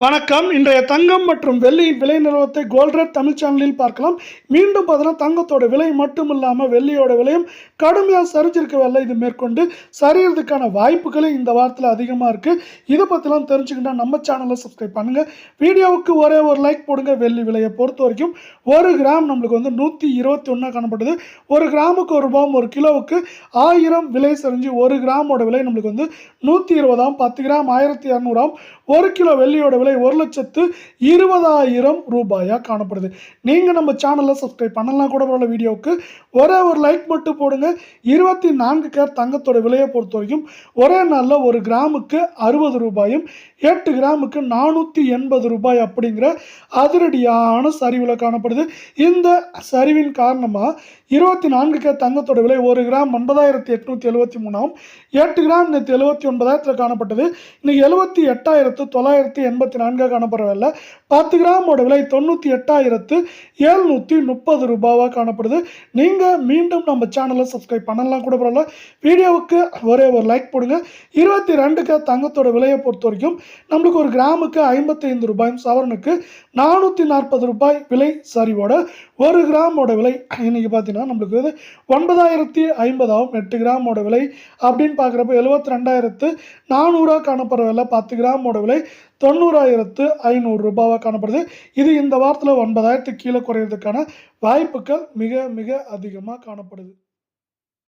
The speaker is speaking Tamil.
வணக்கம். இன்றைய தங்கம் மற்றும் வெள்ளியின் விலை நிலவரத்தை கோல்ட் ரேட் தமிழ் சேனலில் பார்க்கலாம். மீண்டும் பார்த்தீங்கன்னா தங்கத்தோட விலை மட்டும் இல்லாமல் வெள்ளியோட விலையும் கடுமையாக சரிஞ்சிருக்க வேலை இது மேற்கொண்டு சரியறதுக்கான வாய்ப்புகளும் இந்த வாரத்தில் அதிகமாக இருக்குது. இதை பற்றிலாம் தெரிஞ்சுக்கிட்டா நம்ம சேனலை சப்ஸ்கிரைப் பண்ணுங்கள். வீடியோவுக்கு ஒரே ஒரு லைக் போடுங்க. வெள்ளி விலையை பொறுத்த வரைக்கும் 1 கிராம் நம்மளுக்கு 121 காணப்படுது. 1 கிராமுக்கு ₹1, 1 கிலோவுக்கு 1000 விலை சரிஞ்சு 1 கிராமோட விலை நம்மளுக்கு 120, 10 கிராம் 1200, 1 கிலோ வெள்ளியோட விலை 1,20,000 ரூபாயா காணப்படுது. நீங்க நம்ம சேனலை சப்ஸ்கிரைப் பண்ணலாம் கூட பரவாயில்ல. வீடியோவுக்கு ஒரே ஒரு லைக் மட்டும் போடுங்க. 24 கேரட் தங்கத்தோட விலையை பொறுத்த வரைக்கும் ஒரே நாளில் 1 கிராமுக்கு 60 ரூபாயும் 8 கிராமுக்கு 480 ரூபாய் அப்படிங்கிற அதிரடியான சரிவில் காணப்படுது. இந்த சரிவின் காரணமாக 24 கேரட் தங்கத்தோட விலை 1 கிராம் 9,873, 8 கிராம் 79,000 காணப்பட்டது. இன்னைக்கு 78,984 காணப்படுறதில்ல. 10 கிராமோட விலை 98,730 ரூபாவாக காணப்படுது. நீங்கள் மீண்டும் நம்ம சேனலை சப்ஸ்கிரைப் பண்ணலாம் கூட பரவாயில்ல. வீடியோவுக்கு ஒரே ஒரு லைக் போடுங்க. 22 கேரட் தங்கத்தோட விலையை பொறுத்த வரைக்கும் நம்மளுக்கு 1 கிராமுக்கு 55 ரூபாயும் சவரனுக்கு 440 ரூபாய் விலை சரிவோட 1 கிராமோட விலை இன்னைக்கு பார்த்தீங்கன்னா நம்மளுக்கு 9,050 ஆகும். 8 கிராமோட விலை அப்படின்னு பார்க்குறப்ப 72,400 காணப்படுற விலை. 10 கிராமோட விலை 90,500 ரூபாவாக காணப்படுது. இது இந்த வாரத்தில் 9,000 கீழே குறையிறதுக்கான வாய்ப்புகள் மிக மிக அதிகமாக காணப்படுது.